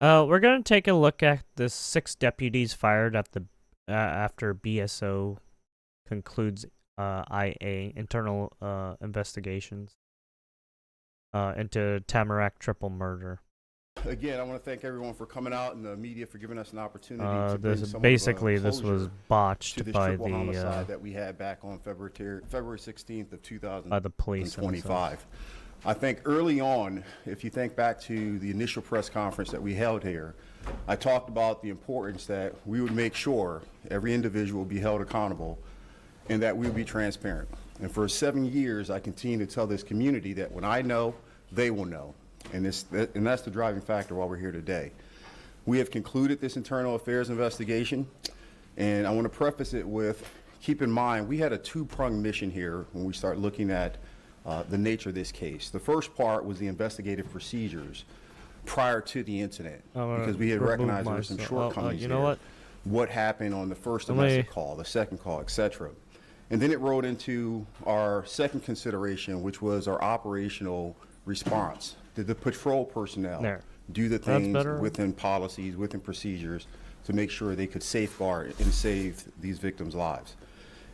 We're gonna take a look at the 6 deputies fired at the after BSO concludes IA internal investigations into Tamarack triple murder. Again, I want to thank everyone for coming out and the media for giving us an opportunity to This bring somewhat of a basically this was closure to botched this by triple the homicide that we had back on February 16th of police themselves. 2025. I think early on, if you think back to the initial press conference that we held here, I talked about the importance that we would make sure every individual would be held accountable and that we would be transparent. And for 7 years, I continue to tell this community that when I know, they will know. And that's the driving factor why we're here today. We have concluded this internal affairs investigation, and I want to preface it with, keep in mind, we had a two-pronged mission here when we start looking at the nature of this case. The first part was the investigative procedures prior to the incident, because we had recognized there were some shortcomings you know here. What happened on the first domestic call, the second call, etc. And then it rolled into our second consideration, which was our operational response. Did the patrol personnel do the things within policies, within procedures to make sure they could safeguard and save these victims' lives?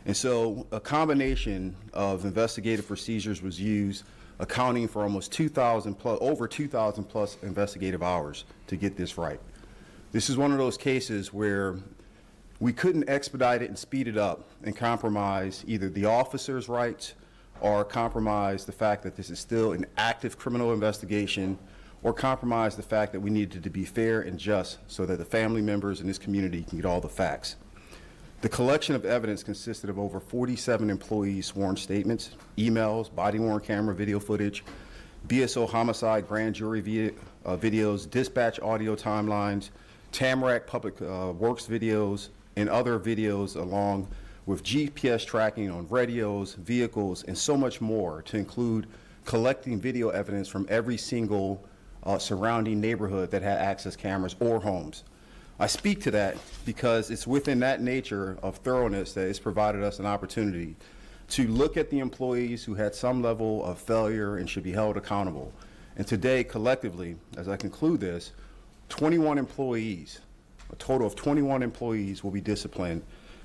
And so a combination of investigative procedures was used, accounting for almost 2,000 plus, over 2,000 plus investigative hours to get this right. This is one of those cases where we couldn't expedite it and speed it up and compromise either the officer's rights or compromise the fact that this is still an active criminal investigation, or compromise the fact that we needed to be fair and just so that the family members in this community can get all the facts. The collection of evidence consisted of over 47 employees' sworn statements, emails, body-worn camera video footage, BSO homicide grand jury videos, dispatch audio timelines, Tamarack Public Works videos, and other videos along with GPS tracking on radios, vehicles, and so much more, to include collecting video evidence from every single surrounding neighborhood that had access cameras or homes. I speak to that because it's within that nature of thoroughness that it's provided us an opportunity to look at the employees who had some level of failure and should be held accountable. And today, collectively, as I conclude this, 21 employees, a total of 21 employees will be disciplined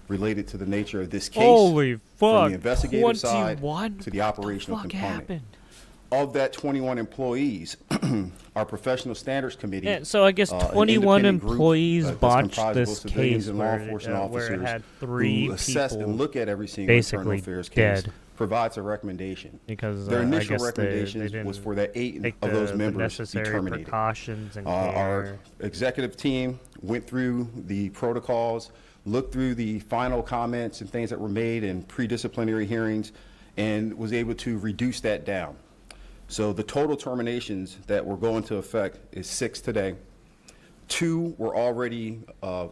related to the nature of this case. Holy fuck, from the investigative side to the operational what the fuck component. Happened? Of that 21 employees, our professional standards committee. Yeah, so I guess 21 employees botched this case and where law enforcement officers it had 3 who assess people and look at every single internal basically affairs dead. case, provides a recommendation. Because their I initial guess recommendations they was for that 8 take of those members be necessary terminated. precautions and Our executive team went through the protocols, looked through the final comments and things that were made in pre-disciplinary hearings, and was able to reduce that down. So the total terminations that were going to effect is 6 today. 2 were already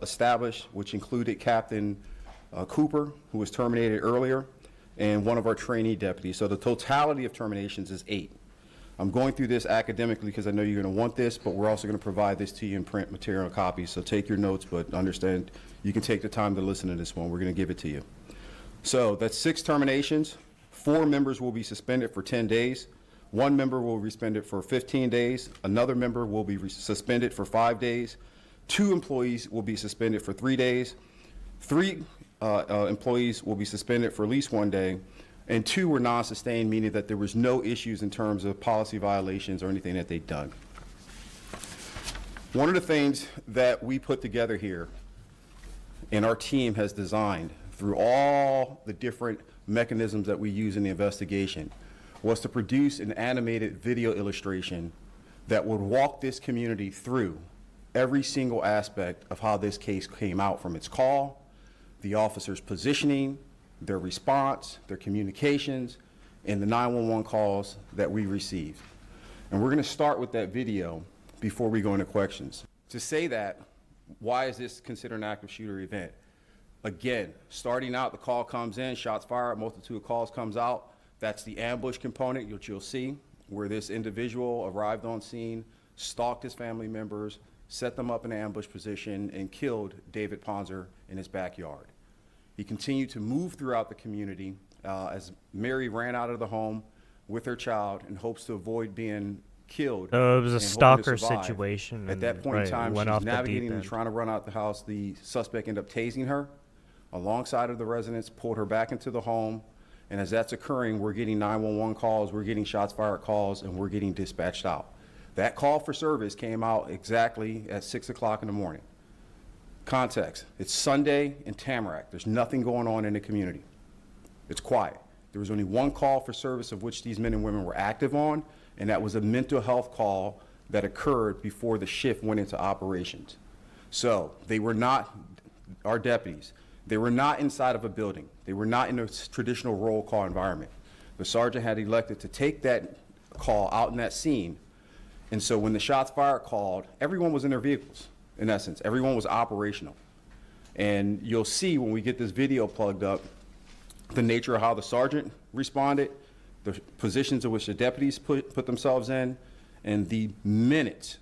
established, which included Captain Cooper, who was terminated earlier, and one of our trainee deputies. So the totality of terminations is 8. I'm going through this academically because I know you're going to want this, but we're also going to provide this to you in print material copies. So take your notes, but understand you can take the time to listen to this one. We're going to give it to you. So that's 6 terminations. 4 members will be suspended for 10 days. 1 member will be suspended for 15 days. Another member will be suspended for 5 days. 2 employees will be suspended for 3 days. 3 employees will be suspended for at least 1 day. And 2 were non-sustained, meaning that there was no issues in terms of policy violations or anything that they'd done. One of the things that we put together here and our team has designed through all the different mechanisms that we use in the investigation was to produce an animated video illustration that would walk this community through every single aspect of how this case came out, from its call, the officer's positioning, their response, their communications, and the 911 calls that we received. And we're going to start with that video before we go into questions. To say that, why is this considered an active shooter event? Again, starting out, the call comes in, shots fired, multitude of calls comes out. That's the ambush component, which you'll see, where this individual arrived on scene, stalked his family members, set them up in an ambush position, and killed David Ponzer in his backyard. He continued to move throughout the community as Mary ran out of the home with her child in hopes to avoid being killed. Oh, it was a and hoping to stalker survive. situation. At that point in time, went she's off the navigating deep and end. trying to run out the house. The suspect ended up tasing her alongside of the residence, pulled her back into the home. And as that's occurring, we're getting 911 calls, we're getting shots fired calls, and we're getting dispatched out. That call for service came out exactly at 6 o'clock in the morning. Context, it's Sunday in Tamarack. There's nothing going on in the community. It's quiet. There was only one call for service of which these men and women were active on, and that was a mental health call that occurred before the shift went into operations. So they were not, our deputies, they were not inside of a building. They were not in a traditional roll call environment. The sergeant had elected to take that call out in that scene. And so when the shots fired called, everyone was in their vehicles, in essence. Everyone was operational. And you'll see when we get this video plugged up, the nature of how the sergeant responded, the positions in which the deputies put themselves in, and the minutes,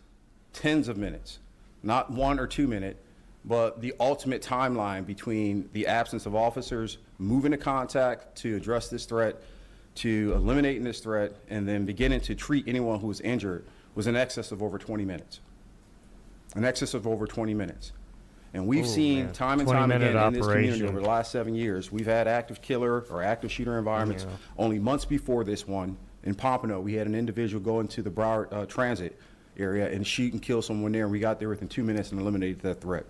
tens of minutes, not 1 or 2 minute, but the ultimate timeline between the absence of officers moving to contact to address this threat, to eliminating this threat, and then beginning to treat anyone who was injured was in excess of over 20 minutes. In excess of over 20 minutes. And we've seen time and time again in this community over the last 7 years, we've had active killer or active shooter environments. Only months before this one, in Pompano, we had an individual go into the Broward Transit area and shoot and kill someone there, and we got there within 2 minutes and eliminated that threat.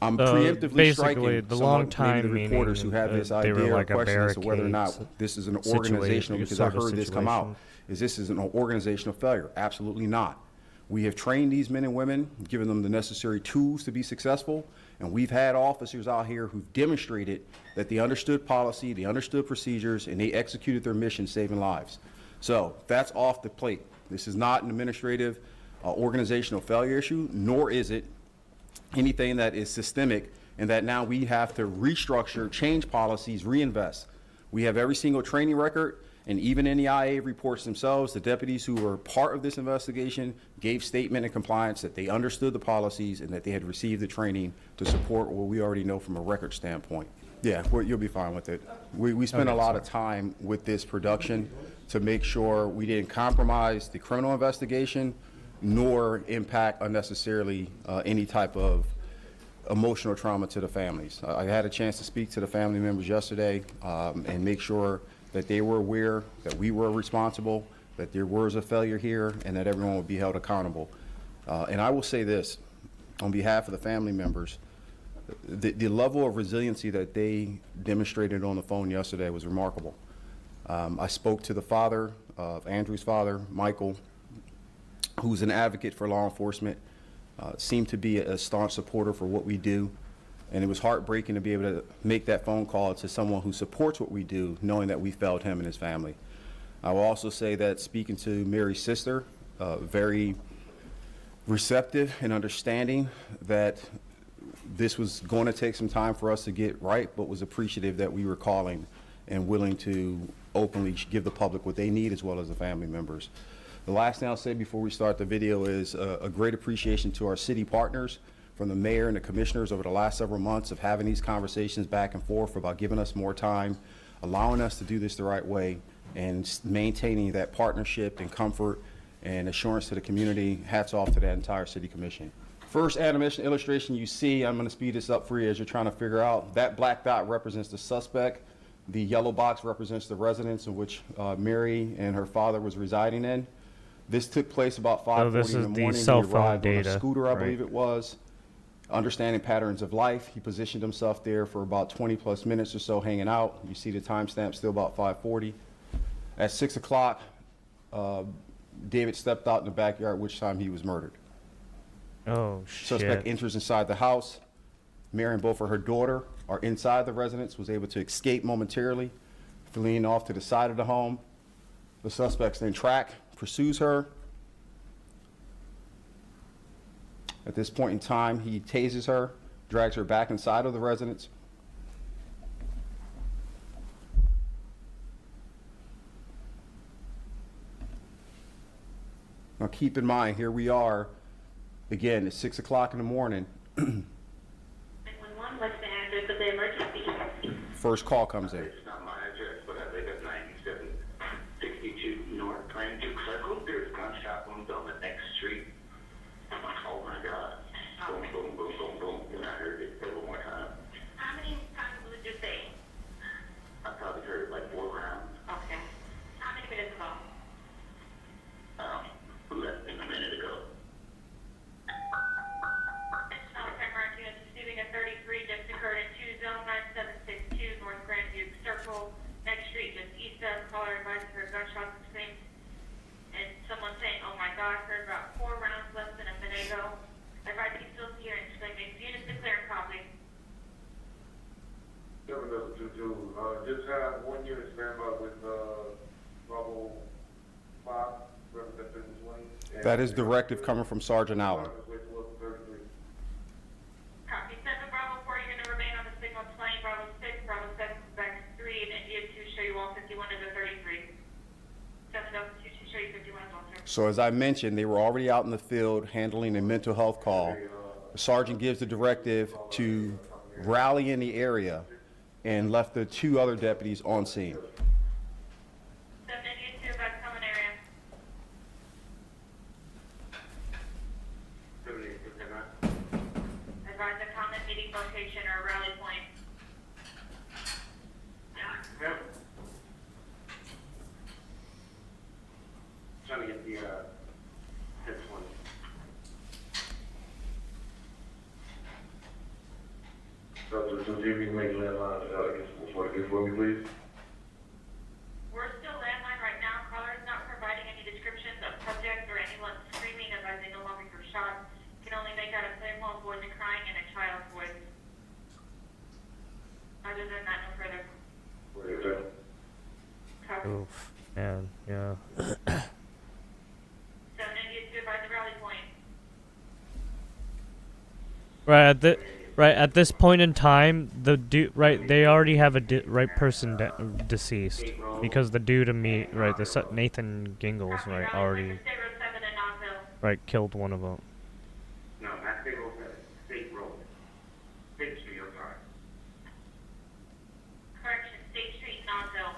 I'm preemptively striking maybe the reporters who have this idea or question as to whether or not this is an organizational, because I heard this come out, is this is an organizational failure. Absolutely not. We have trained these men and women, given them the necessary tools to be successful, and we've had officers out here who've demonstrated that they understood policy, they understood procedures, and they executed their mission saving lives. So that's off the plate. This is not an administrative organizational failure issue, nor is it anything that is systemic and that now we have to restructure, change policies, reinvest. We have every single training record, and even in the IA reports themselves, the deputies who were part of this investigation gave statement and compliance that they understood the policies and that they had received the training to support what we already know from a record standpoint. Yeah, you'll be fine with it. We spent a lot of time with this production to make sure we didn't compromise the criminal investigation nor impact unnecessarily any type of emotional trauma to the families. I had a chance to speak to the family members yesterday and make sure that they were aware that we were responsible, that there was a failure here, and that everyone would be held accountable. And I will say this, on behalf of the family members, the level of resiliency that they demonstrated on the phone yesterday was remarkable. I spoke to the father of Andrew's father, Michael, who's an advocate for law enforcement, seemed to be a staunch supporter for what we do. And it was heartbreaking to be able to make that phone call to someone who supports what we do, knowing that we failed him and his family. I will also say that speaking to Mary's sister, very receptive and understanding that this was going to take some time for us to get right, but was appreciative that we were calling and willing to openly give the public what they need as well as the family members. The last thing I'll say before we start the video is a great appreciation to our city partners, from the mayor and the commissioners over the last several months of having these conversations back and forth about giving us more time, allowing us to do this the right way, and maintaining that partnership and comfort and assurance to the community. Hats off to that entire city commission. First animation illustration you see, I'm going to speed this up for you as you're trying to figure out. That black dot represents the suspect. The yellow box represents the residence in which Mary and her father was residing in. This took place about 5:40 in the morning. He arrived on a scooter, I believe it was. Understanding patterns of life, he positioned himself there for about 20 plus minutes or so hanging out. You see the timestamp still about 5:40. At 6 o'clock, David stepped out in the backyard, which time he was murdered. Oh, shit. Suspect enters inside the house. Mary and both of her daughter are inside the residence, was able to escape momentarily, fleeing off to the side of the home. The suspects then pursues her. At this point in time, he tases her, drags her back inside of the residence. Now keep in mind, here we are, again, it's 6 o'clock in the morning. 911, what's the address of the emergency? First call comes in. It's not my address, but I live at 9762 North Grand Duke Circle. There's gunshot That is directive coming from Sergeant Allen. Copy 7 Bravo 4, you're going to remain on the signal plane. Bravo 6, Bravo 7 back 3, and India 2 show you all 51 to the 33. 7 Delta 2 show you 51 as well, sir. So as I mentioned, they were already out in the field handling a mental health call. The sergeant gives the directive to rally in the area and left the 2 other deputies on scene. 7 India 2 about common area. Advise a common meeting location or rally point. Yep. Trying to get the this one. So if you can make landline, for me, please. We're still landline right now. Caller is not providing any descriptions of subjects or anyone screaming as they no longer hear shots. Can only make out a plain woman's voice and crying and a child's voice. Other than that, no further. What is that? Copy. Oof, man, yeah. 7 India 2 advise the rally point. Right at this point in time, the dude, they already have a person deceased because the dude Nathan Gingles, right, already, State Road 7 in Knoxville. right, killed one of them. No, not State Road 7. State Road. State Street, I'm sorry. Correction, State Street, Knoxville.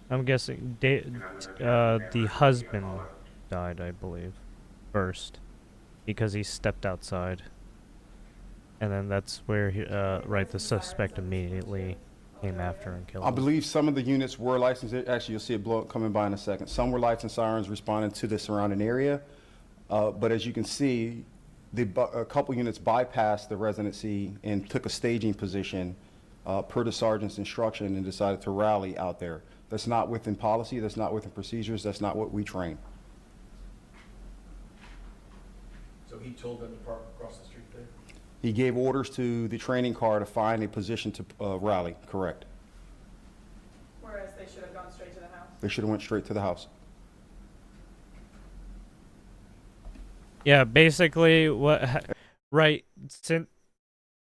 I'm guessing the husband died, I believe, first, because he stepped outside, and then that's where the suspect immediately came after and killed I him. believe some of the units were licensed. Actually, you'll see it blow up coming by in a second. Some were licensed sirens responding to the surrounding area. But as you can see, a couple units bypassed the residency and took a staging position per the sergeant's instruction and decided to rally out there. That's not within policy. That's not within procedures. That's not what we train. So he told them to park across the street there? He gave orders to the training car to find a position to rally, correct. Whereas they should have gone straight to the house? They should have went straight to the house. Yeah, basically right,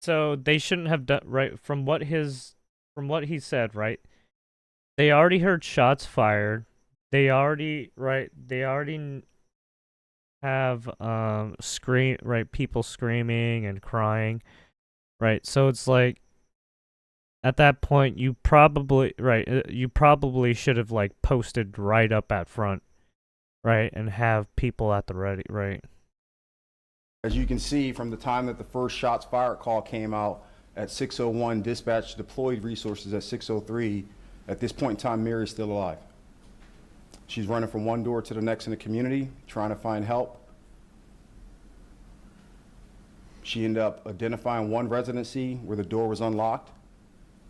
so they shouldn't have done, right, from what he said, right, they already heard shots fired, they already have people screaming and crying, right, so it's like, at that point, you probably should have, like, posted right up at front, right, and have people at the ready, right. As you can see, from the time that the first shots fired call came out at 6:01, dispatch deployed resources at 6:03. At this point in time, Mary is still alive. She's running from one door to the next in the community, trying to find help. She ended up identifying one residency where the door was unlocked.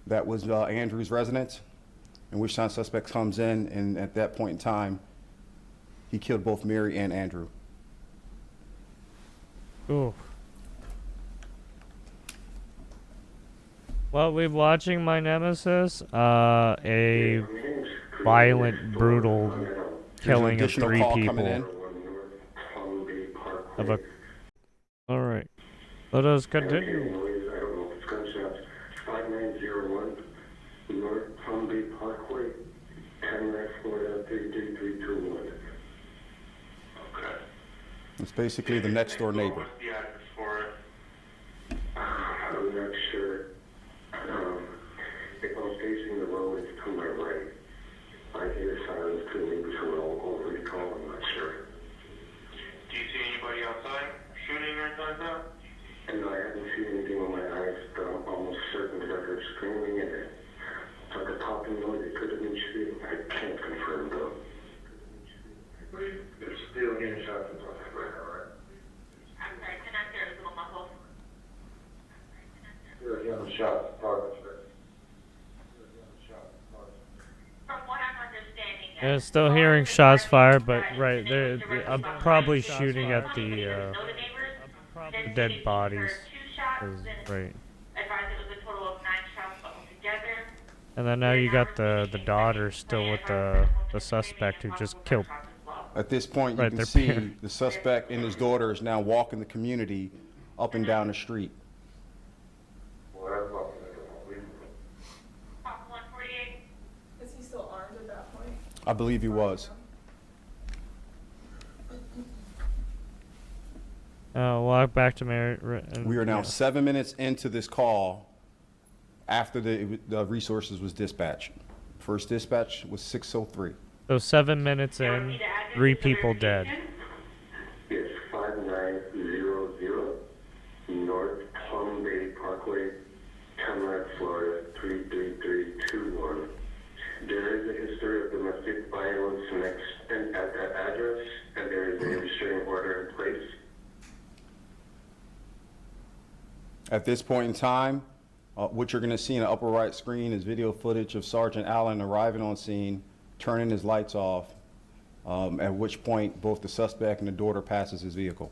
That was Andrew's residence, in which time suspect comes in, and at that point in time, he killed both Mary and Andrew. Ooh. Well, we're watching my nemesis, a violent, brutal killing of 3 people. Alright. Let us continue. I don't know if it's gunshots. 5901 North Palm Bay Parkway, Tamarack, Florida 33321. Okay. It's basically the next door neighbor. What's the address for it? I'm not sure. If I'm facing the road, it's to my right. I hear sirens to maybe someone over the call, I'm not sure. Do you see anybody outside shooting or anything like that? And I haven't seen anything with my eyes, but I'm almost certain that I heard screaming and it's like a popping noise. It could have been shooting. I can't confirm though. They're still getting shots and stuff. Right, all right. I'm sorry, connector is a little muffled. You're getting shots. Progress. From what I'm understanding, Yeah, still hearing shots fired, but right, I'm probably shooting at the dead bodies. 2 shots, Right. advised it was a total of 9 shots altogether. And then now you got the daughter still with the suspect who just killed. At this point, you Right, can their see parent. the suspect and his daughter is now walking the community up and down the street. Well, that's not unbelievable. Pop 148. Is he still armed at that point? I believe he was. Walk back to Mary. We are now 7 minutes into this call after the resources was dispatched. First dispatch was 6:03. So 7 minutes in, 3 people dead. It's 5900 North Palm Bay Parkway, Tamarack, Florida 33321. There is a history of domestic violence at that address, and there is a restraining order in place. At this point in time, what you're going to see in the upper right screen is video footage of Sergeant Allen arriving on scene, turning his lights off, at which point both the suspect and the daughter passes his vehicle.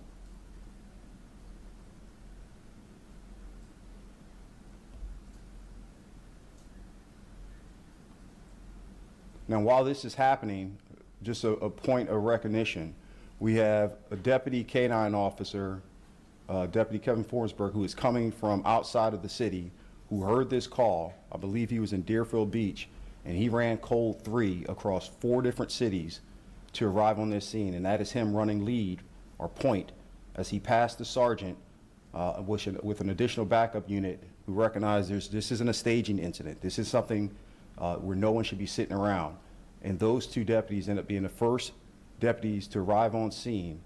Now, while this is happening, just a point of recognition, we have a deputy K-9 officer, Deputy Kevin Forsberg, who is coming from outside of the city, who heard this call. I believe he was in Deerfield Beach, and he ran code 3 across 4 different cities to arrive on this scene, and that is him running lead or point as he passed the sergeant with an additional backup unit who recognized this isn't a staging incident. This is something where no one should be sitting around. And those 2 deputies end up being the first deputies to arrive on scene,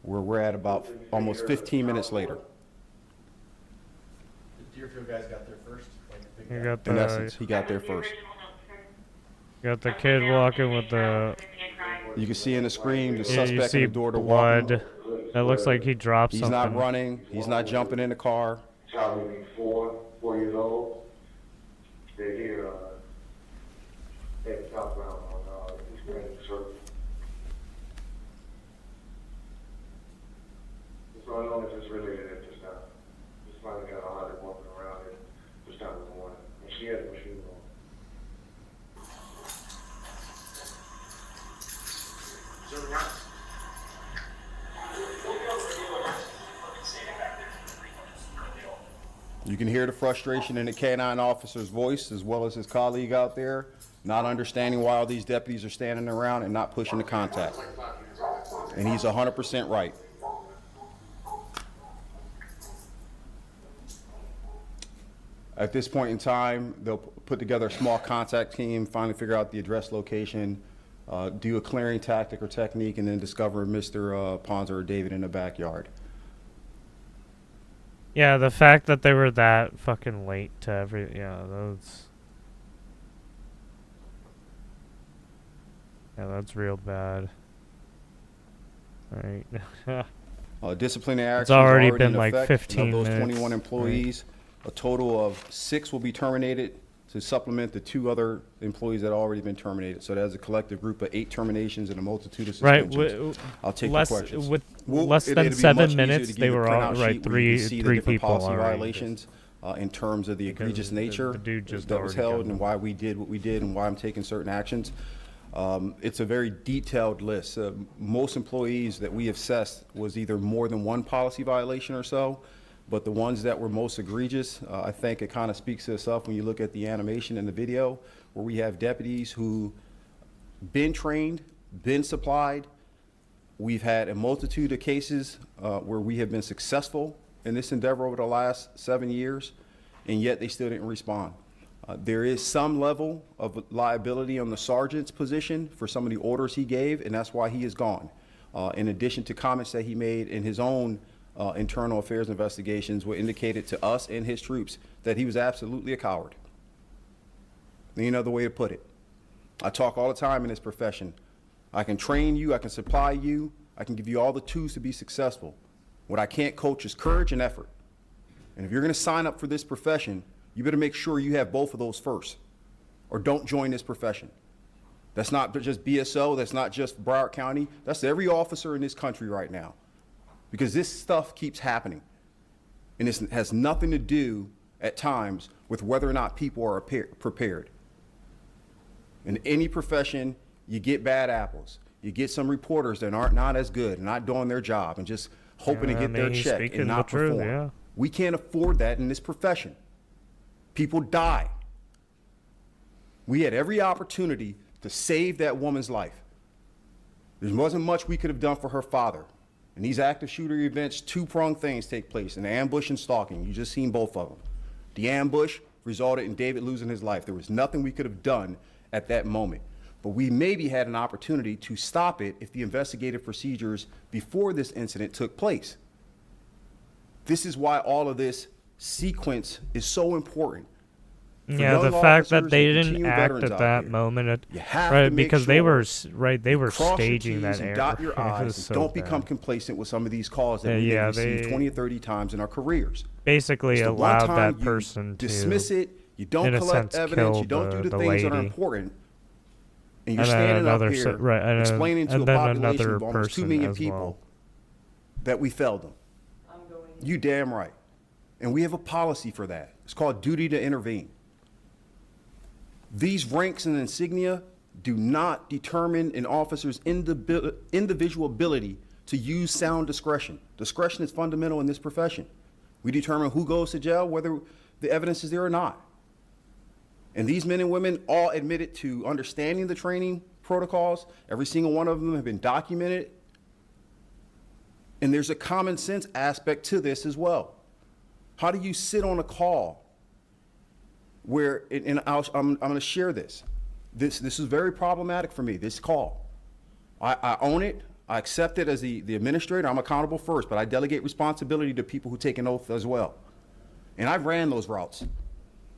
where we're at about almost 15 minutes later. The Deerfield guys got there first, like the big You guy. got In the essence, he got there first. kid walking with the. You can see in the screen the Yeah, suspect you and see the daughter blood. walking. That looks like he dropped He's something. not running. He's not jumping in the car. Child will be 4 years old. They're here at the southbound on East Grand Circle. What's going on is just related at this time. Just finally got a lot of walking around it this time of the morning. And she has what she was on. You can hear the frustration in the K-9 officer's voice, as well as his colleague out there, not understanding why all these deputies are standing around and not pushing the contact. And he's 100% right. At this point in time, they'll put together a small contact team, finally figure out the address location, do a clearing tactic or technique, and then discover Mr. Ponzer or David in the backyard. Yeah, the fact that they were that fucking late to that's real bad. Right. Disciplinary action It's already is been in like effect. 15 Of those minutes. 21 employees, a total of 6 will be terminated to supplement the 2 other employees that have already been terminated. So that's a collective group of 8 terminations and a multitude of Right. suspensions. I'll take less your questions. with Well, less it'd than be 7 much easier minutes, to give they you the were all printout right. sheet where you can see the Three different people policy already. violations in terms of the egregious the nature dude just that was already got held and them. why we did what we did and why I'm taking certain actions. It's a very detailed list. Most employees that we assessed was either more than 1 policy violation or so, but the ones that were most egregious, I think it kind of speaks to itself when you look at the animation and the video, where we have deputies who been trained, been supplied. We've had a multitude of cases where we have been successful in this endeavor over the last 7 years, and yet they still didn't respond. There is some level of liability on the sergeant's position for some of the orders he gave, and that's why he is gone. In addition to comments that he made in his own internal affairs investigations, were indicated to us and his troops that he was absolutely a coward. Any other way to put it. I talk all the time in this profession. I can train you, I can supply you, I can give you all the tools to be successful. What I can't coach is courage and effort. And if you're going to sign up for this profession, you better make sure you have both of those first, or don't join this profession. That's not just BSO, that's not just Broward County, that's every officer in this country right now. Because this stuff keeps happening. And it has nothing to do, at times, with whether or not people are prepared. In any profession, you get bad apples. You get some reporters that aren't not as good and not doing their job and just hoping to get their he's check speaking and not the truth, perform. yeah. We can't afford that in this profession. People die. We had every opportunity to save that woman's life. There wasn't much we could have done for her father. In these active shooter events, two-pronged things take place, an ambush and stalking. You just seen both of them. The ambush resulted in David losing his life. There was nothing we could have done at that moment. But we maybe had an opportunity to stop it if the investigative procedures before this incident took place. This is why all of this sequence is so important. For Yeah, young the fact that officers they and didn't continuing act veterans at out that there, moment, you have right? to make Because they were sure they were cross your staging that T's and error. dot your It I's was and so don't become bad. complacent with some of these calls that we Yeah, have received they 20 or 30 times in our careers. Basically It's the one allowed time that you person to dismiss it, you don't in a collect sense, evidence, kill you don't do the the things that are lady. important, and you're And then standing up another here right, explaining to and a then population another of almost 2 person million as people well. that we failed them. You damn right. And we have a policy for that. It's called duty to intervene. These ranks and insignia do not determine an officer's individual ability to use sound discretion. Discretion is fundamental in this profession. We determine who goes to jail, whether the evidence is there or not. And these men and women all admitted to understanding the training protocols. Every single one of them have been documented. And there's a common sense aspect to this as well. How do you sit on a call where, and I'm going to share this. This is very problematic for me, this call. I own it. I accept it as the administrator. I'm accountable first, but I delegate responsibility to people who take an oath as well. And I ran those routes.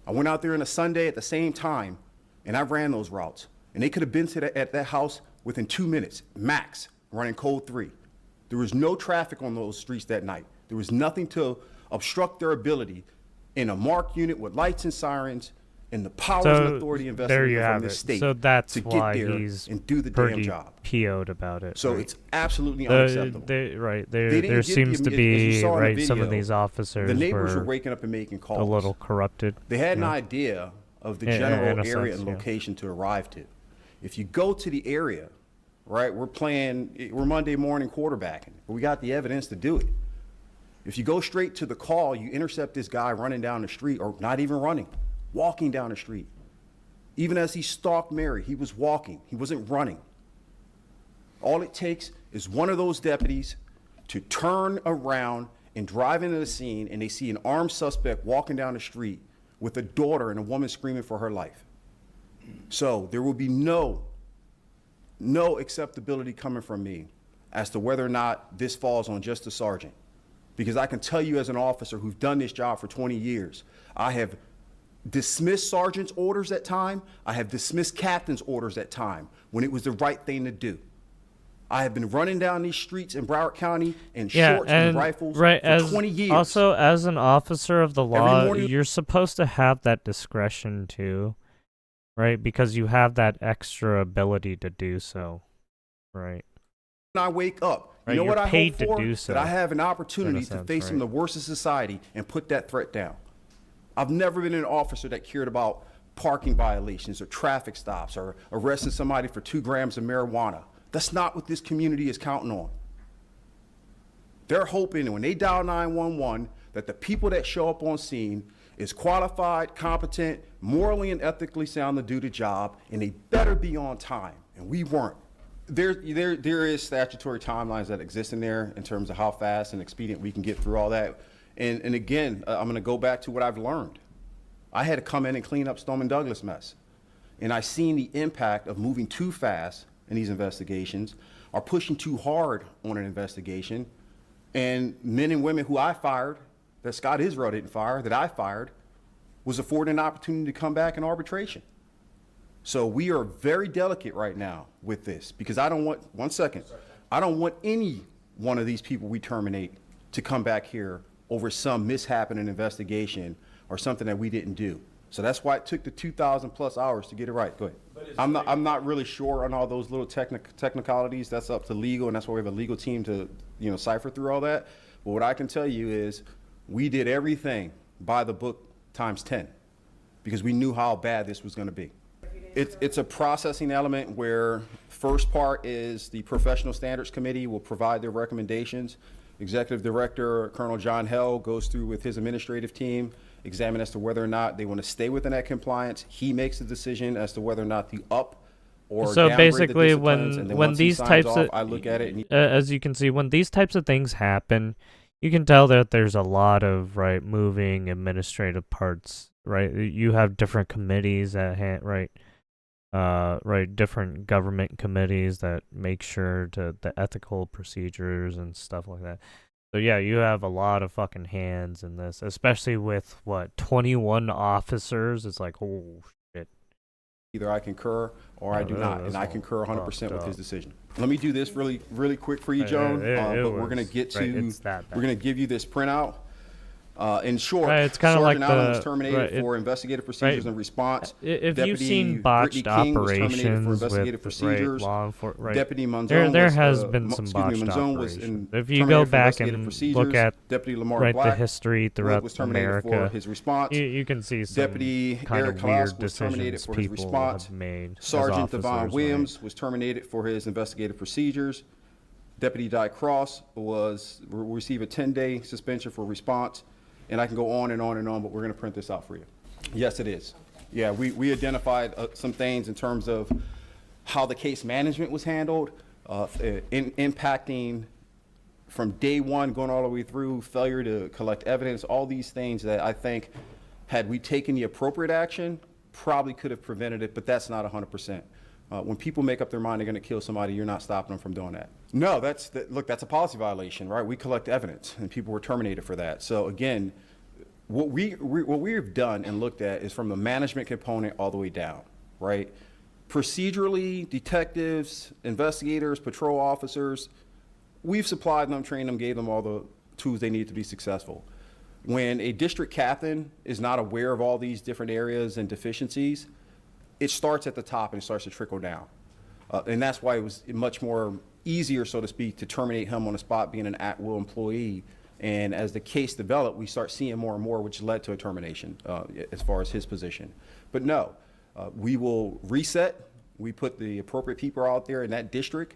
I went out there on a Sunday at the same time, and I ran those routes. And they could have been at that house within 2 minutes, max, running code 3. There was no traffic on those streets that night. There was nothing to obstruct their ability in a marked unit with lights and sirens and the powers and authority there you invested have from this it. state So that's to get why there he's and do the damn pretty job. PO'd about it. So right? it's absolutely They unacceptable. right They there. didn't There get seems to as you be saw in the right. Some of video, these officers the neighbors were were waking up and making calls. a little corrupted. They had an yeah. idea of the In general a area sense, and yeah. location to arrive to. If you go to the area, right, we're Monday morning quarterbacking, but we got the evidence to do it. If you go straight to the call, you intercept this guy running down the street, or not even running, walking down the street. Even as he stalked Mary, he was walking, he wasn't running. All it takes is one of those deputies to turn around and drive into the scene, and they see an armed suspect walking down the street with a daughter and a woman screaming for her life. So there will be no acceptability coming from me as to whether or not this falls on just a sergeant. Because I can tell you as an officer who's done this job for 20 years, I have dismissed sergeants' orders at time. I have dismissed captains' orders at time when it was the right thing to do. I have been running down these streets in Broward County in shorts and rifles for 20 years. Also, as an officer of the law, morning- you're supposed to have that discretion too, right? Because you have that extra ability to do so, right? When I wake up, Right, you know you're what I paid hope to for? do so, That I have an opportunity in a to sense, face some right. of the worst of society and put that threat down. I've never been an officer that cared about parking violations or traffic stops or arresting somebody for 2 grams of marijuana. That's not what this community is counting on. They're hoping when they dial 911 that the people that show up on scene is qualified, competent, morally and ethically sound to do the job, and they better be on time, and we weren't. There is statutory timelines that exist in there in terms of how fast and expedient we can get through all that. And again, I'm going to go back to what I've learned. I had to come in and clean up Stoneman Douglas mess. And I've seen the impact of moving too fast in these investigations, or pushing too hard on an investigation. And men and women who I fired, that Scott Israel didn't fire, that I fired, was afforded an opportunity to come back in arbitration. So we are very delicate right now with this, because I don't want, I don't want any one of these people we terminate to come back here over some mishap in an investigation or something that we didn't do. So that's why it took the 2,000 plus hours to get it right. Go ahead. I'm not really sure on all those little technicalities. That's up to legal, and that's why we have a legal team to, cipher through all that. But what I can tell you is we did everything by the book times 10, because we knew how bad this was going to be. Deputies It's a processing element where first part is the Professional Standards Committee will provide their recommendations. Executive Director Colonel John Hell goes through with his administrative team, examine as to whether or not they want to stay within that compliance. He makes the decision as to whether or not the up or So downgrade basically, the disciplines, and then when once he these signs types off, of I look at it and as you can see, when these types of things happen, you can tell that there's a lot of moving administrative parts. Right, you have different committees at hand. Right, different government committees that make sure to the ethical procedures and stuff like that. So yeah, you have a lot of fucking hands in this, especially with 21 officers. It's like, oh shit. either I concur or I do not, and I concur 100% with his decision. Let me do this really quick for you, Joan, but we're gonna get to, we're gonna give you this printout. In short, it's kind of like Sergeant Allen was terminated for investigative procedures and response. If Deputy you've seen botched Brittany King was terminated for operations investigative with procedures. law enforcement, Deputy Monzon there was, has been some botched Monzon was operations. in, If you go terminated for back investigative and procedures. look at Deputy Lamar the Black history throughout was terminated America, for his response. you can see some Deputy kind Eric of Klaus weird was terminated decisions for his people response. have made. as Sergeant Devon officers, Williams was terminated for his investigative procedures. Deputy Di Cross will receive a 10-day suspension for response. And I can go on and on and on, but we're going to print this out for you. Yes, it is. Yeah, we identified some things in terms of how the case management was handled, impacting from day one, going all the way through, failure to collect evidence, all these things that I think, had we taken the appropriate action, probably could have prevented it, but that's not 100%. When people make up their mind they're going to kill somebody, you're not stopping them from doing that. No, look, that's a policy violation, right? We collect evidence, and people were terminated for that. So again, what we've done and looked at is from the management component all the way down, right? Procedurally, detectives, investigators, patrol officers, we've supplied them, trained them, gave them all the tools they need to be successful. When a district captain is not aware of all these different areas and deficiencies, it starts at the top and it starts to trickle down. And that's why it was much more easier, so to speak, to terminate him on the spot being an at-will employee. And as the case developed, we start seeing more and more, which led to a termination as far as his position. But no, we will reset. We put the appropriate people out there in that district,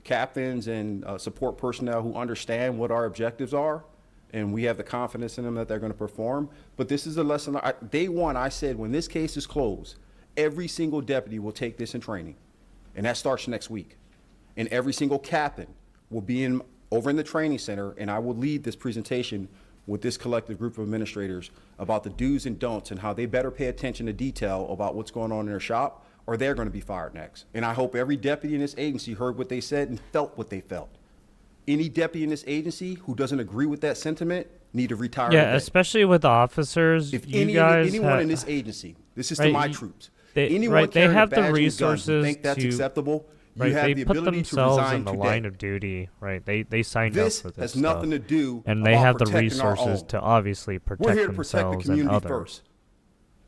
captains and support personnel who understand what our objectives are. And we have the confidence in them that they're going to perform. But this is a lesson. Day one, I said, when this case is closed, every single deputy will take this in training, and that starts next week. And every single captain will be over in the training center, and I will lead this presentation with this collective group of administrators about the do's and don'ts and how they better pay attention to detail about what's going on in their shop, or they're going to be fired next. And I hope every deputy in this agency heard what they said and felt what they felt. Any deputy in this agency who doesn't agree with that sentiment need to retire. Yeah, today. Especially with officers. If anyone in this agency, this is to my troops. They have the resources think that's acceptable. You have they the put ability to themselves resign in the today. line of duty. Right, they signed up This for this has stuff. nothing to do, and they about have the protecting our resources own. to obviously protect We're here to protect the themselves and community others. first.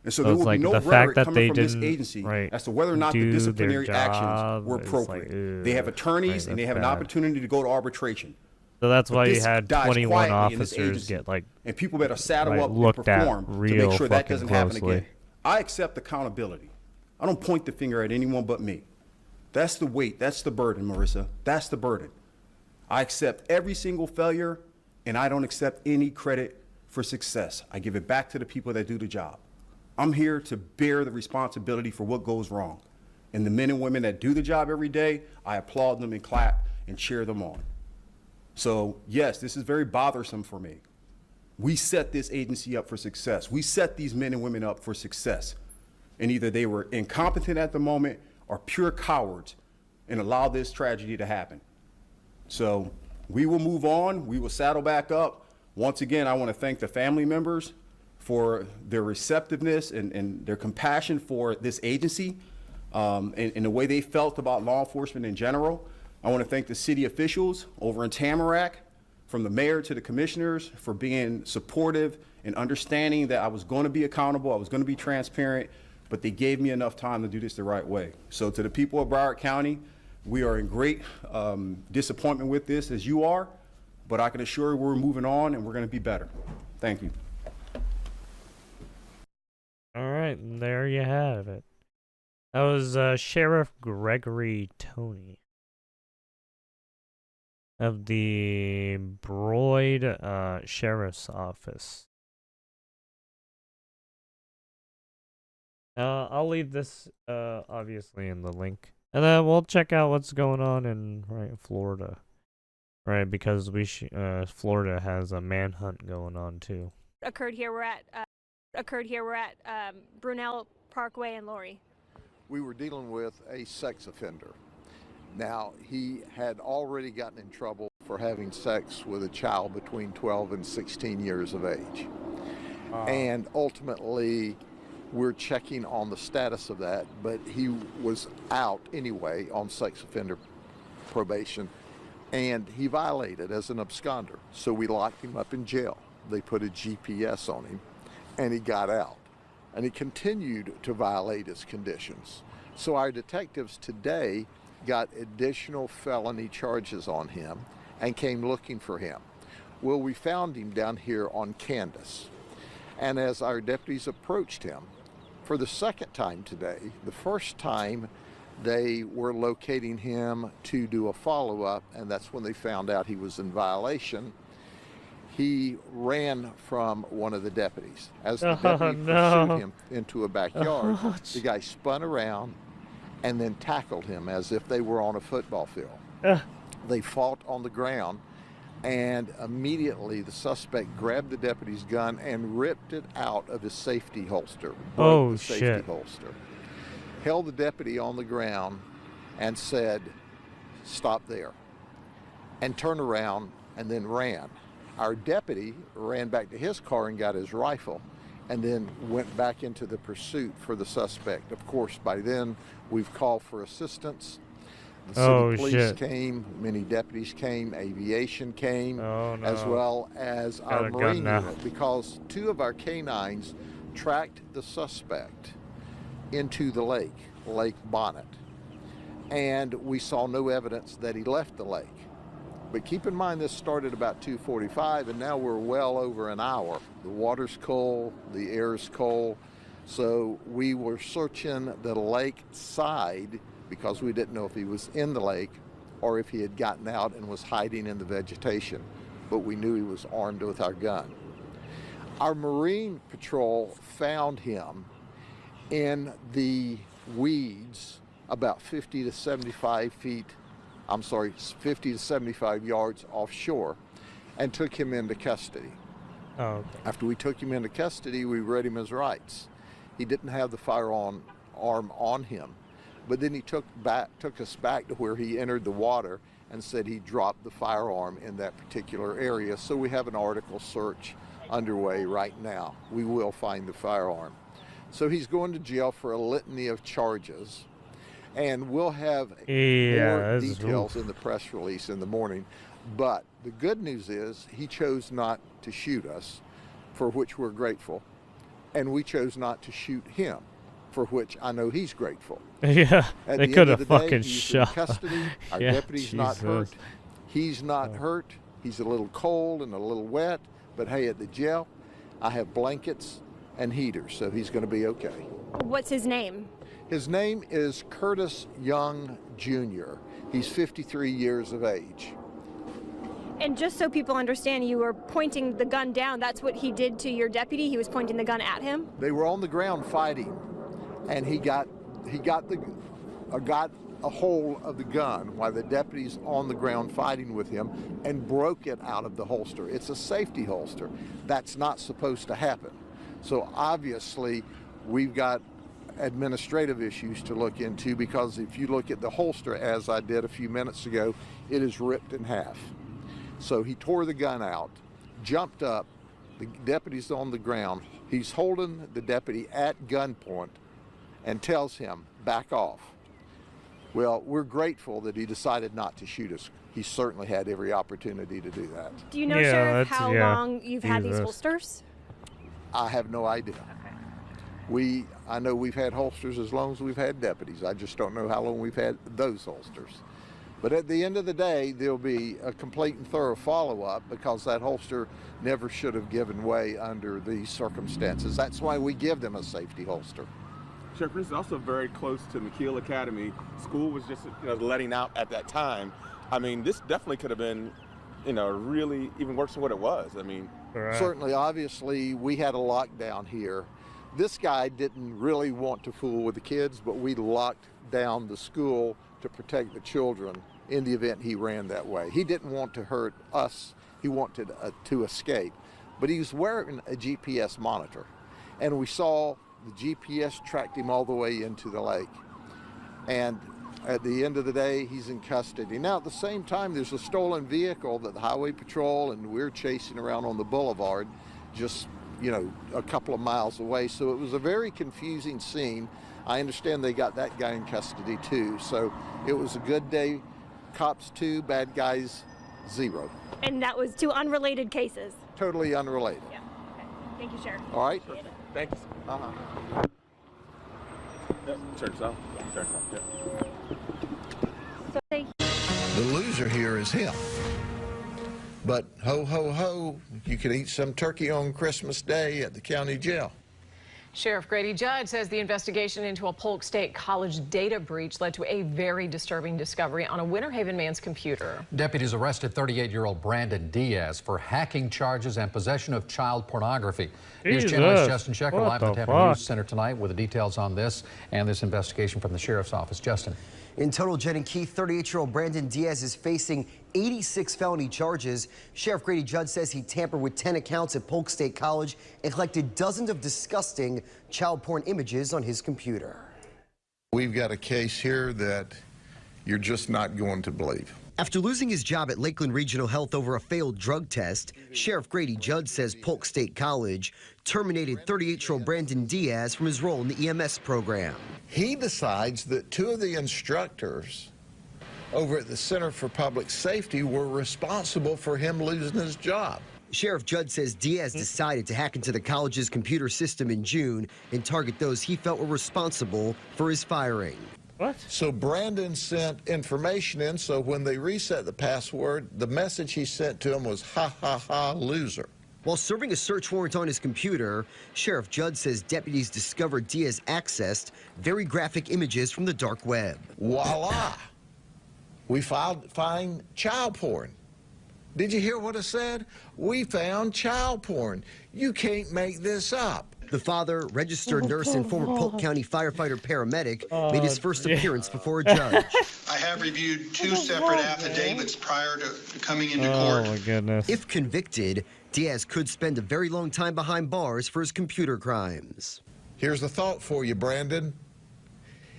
And so So there it's will like be no the fact rhetoric that coming they from this didn't, agency right, as to whether or not the do their disciplinary actions job. were It's like, appropriate. They have ugh, attorneys right, and they that's have an bad. opportunity to go to arbitration. So that's But why you this had dies 21 quietly in this officers agency. get like And people better saddle right, up and looked at perform to real make sure that fucking doesn't happen closely. again. I accept accountability. I don't point the finger at anyone but me. That's the weight. That's the burden, Marissa. That's the burden. I accept every single failure, and I don't accept any credit for success. I give it back to the people that do the job. I'm here to bear the responsibility for what goes wrong. And the men and women that do the job every day, I applaud them and clap and cheer them on. So yes, this is very bothersome for me. We set this agency up for success. We set these men and women up for success. And either they were incompetent at the moment or pure cowards and allowed this tragedy to happen. So we will move on. We will saddle back up. Once again, I want to thank the family members for their receptiveness and their compassion for this agency and the way they felt about law enforcement in general. I want to thank the city officials over in Tamarack, from the mayor to the commissioners, for being supportive and understanding that I was going to be accountable, I was going to be transparent, but they gave me enough time to do this the right way. So to the people of Broward County, we are in great disappointment with this, as you are, but I can assure you we're moving on and we're going to be better. Thank you. all right, there you have it. That was Sheriff Gregory Tony of the Broyd Sheriff's Office. I'll leave this obviously in the link, and then we'll check out what's going on in Florida, right? Because Florida has a manhunt going on too. Occurred here. We're at Brunel Parkway and Lori. We were dealing with a sex offender. Now, he had already gotten in trouble for having sex with a child between 12 and 16 years of age. And ultimately, we're checking on the status of that, but he was out anyway on sex offender probation, and he violated as an absconder. So we locked him up in jail. They put a GPS on him, and he got out. And he continued to violate his conditions. So our detectives today got additional felony charges on him and came looking for him. Well, we found him down here on Candace. And as our deputies approached him for the second time today, the first time they were locating him to do a follow-up, and that's when they found out he was in violation. He ran from one of the deputies. As the deputy pursued him into a backyard, the guy spun around and then tackled him as if they were on a football field. They fought on the ground, and immediately the suspect grabbed the deputy's gun and ripped it out of his safety holster. Oh, the safety shit. holster. Held the deputy on the ground and said, "Stop there," and turned around and then ran. Our deputy ran back to his car and got his rifle and then went back into the pursuit for the suspect. Of course, by then, we've called for assistance. The city police came, many deputies came, aviation came, as well as our Marine unit, because 2 of our canines tracked the suspect into the lake, Lake Bonnet, and we saw no evidence that he left the lake. But keep in mind, this started about 2:45, and now we're well over an hour. The water's cold, the air's cold, so we were searching the lake side because we didn't know if he was in the lake or if he had gotten out and was hiding in the vegetation, but we knew he was armed with our gun. Our Marine patrol found him in the weeds about 50 to 75 yards offshore, and took him into custody. After we took him into custody, we read him his rights. He didn't have the firearm on him, but then he took us back to where he entered the water and said he dropped the firearm in that particular area. So we have an article search underway right now. We will find the firearm. So he's going to jail for a litany of charges. And we'll have more details in the press release in the morning. But the good news is he chose not to shoot us, for which we're grateful. And we chose not to shoot him, for which I know he's grateful. Yeah, At they the could end of have the day, fucking he's shot. in custody. Our deputy's not hurt. He's not hurt. He's a little cold and a little wet. But hey, at the jail, I have blankets and heaters, so he's going to be okay. What's his name? His name is Curtis Young, Jr. He's 53 years of age. And just so people understand, you were pointing the gun down. That's what he did to your deputy? He was pointing the gun at him? They were on the ground fighting, and he got a hold of the gun while the deputy's on the ground fighting with him and broke it out of the holster. It's a safety holster. That's not supposed to happen. So obviously, we've got administrative issues to look into, because if you look at the holster, as I did a few minutes ago, it is ripped in half. So he tore the gun out, jumped up, the deputy's on the ground, he's holding the deputy at gunpoint and tells him, "Back off." Well, we're grateful that he decided not to shoot us. He certainly had every opportunity to do that. Do you know, Sheriff, how long you've had these holsters? I have no idea. I know we've had holsters as long as we've had deputies. I just don't know how long we've had those holsters. But at the end of the day, there'll be a complete and thorough follow-up, because that holster never should have given way under these circumstances. That's why we give them a safety holster. Sheriff, this is also very close to McKeel Academy. School was just, letting out at that time. I mean, this definitely could have been, really even worse than what it was. I mean, certainly, obviously, we had a lockdown here. This guy didn't really want to fool with the kids, but we locked down the school to protect the children in the event he ran that way. He didn't want to hurt us. He wanted to escape. But he was wearing a GPS monitor, and we saw the GPS tracked him all the way into the lake. And at the end of the day, he's in custody. Now, at the same time, there's a stolen vehicle that the Highway Patrol and we're chasing around on the boulevard, just, a couple of miles away. So it was a very confusing scene. I understand they got that guy in custody too. So it was a good day. Cops 2, bad guys 0. And that was 2 unrelated cases. Totally unrelated. Yeah. Okay. Thank you, Sheriff. All right. thanks. Yep, turn this off. Turn this off, So they The loser here is him. But ho, ho, ho, you can eat some turkey on Christmas Day at the county jail. Sheriff Grady Judd says the investigation into a Polk State College data breach led to a very disturbing discovery on a Winter Haven man's computer. Deputies arrested 38-year-old Brandon Diaz for hacking charges and possession of child pornography. Here's Channel's Justin Shecker live at the Tampa News Center tonight with the details on this and this investigation from the Sheriff's Office. Justin. In total, Jen and Keith, 38-year-old Brandon Diaz is facing 86 felony charges. Sheriff Grady Judd says he tampered with 10 accounts at Polk State College and collected dozens of disgusting child porn images on his computer. We've got a case here that you're just not going to believe. After losing his job at Lakeland Regional Health over a failed drug test, Sheriff Grady Judd says Polk State College terminated 38-year-old Brandon Diaz from his role in the EMS program. He decides that 2 of the instructors over at the Center for Public Safety were responsible for him losing his job. Sheriff Judd says Diaz decided to hack into the college's computer system in June and target those he felt were responsible for his firing. What? So Brandon sent information in, so when they reset the password, the message he sent to him was, ha, ha, ha, loser. While serving a search warrant on his computer, Sheriff Judd says deputies discovered Diaz accessed very graphic images from the dark web. Voila! We find child porn. Did you hear what I said? We found child porn. You can't make this up. The father, registered nurse and former Polk County firefighter paramedic, made his first appearance before a judge. I have reviewed 2 separate affidavits prior to coming into court. Oh my goodness. If convicted, Diaz could spend a very long time behind bars for his computer crimes. Here's the thought for you, Brandon.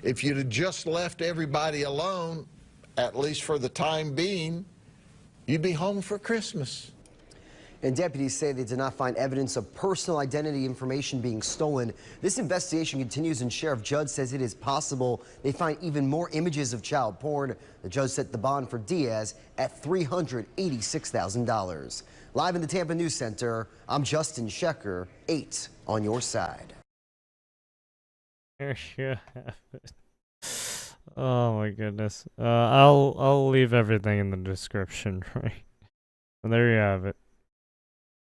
If you'd have just left everybody alone, at least for the time being, you'd be home for Christmas. And deputies say they did not find evidence of personal identity information being stolen. This investigation continues, and Sheriff Judd says it is possible they find even more images of child porn. The judge set the bond for Diaz at $386,000. Live in the Tampa News Center, I'm Justin Shecker, 8 on your side. There you have it. Oh my goodness. I'll leave everything in the description, right? And there you have it.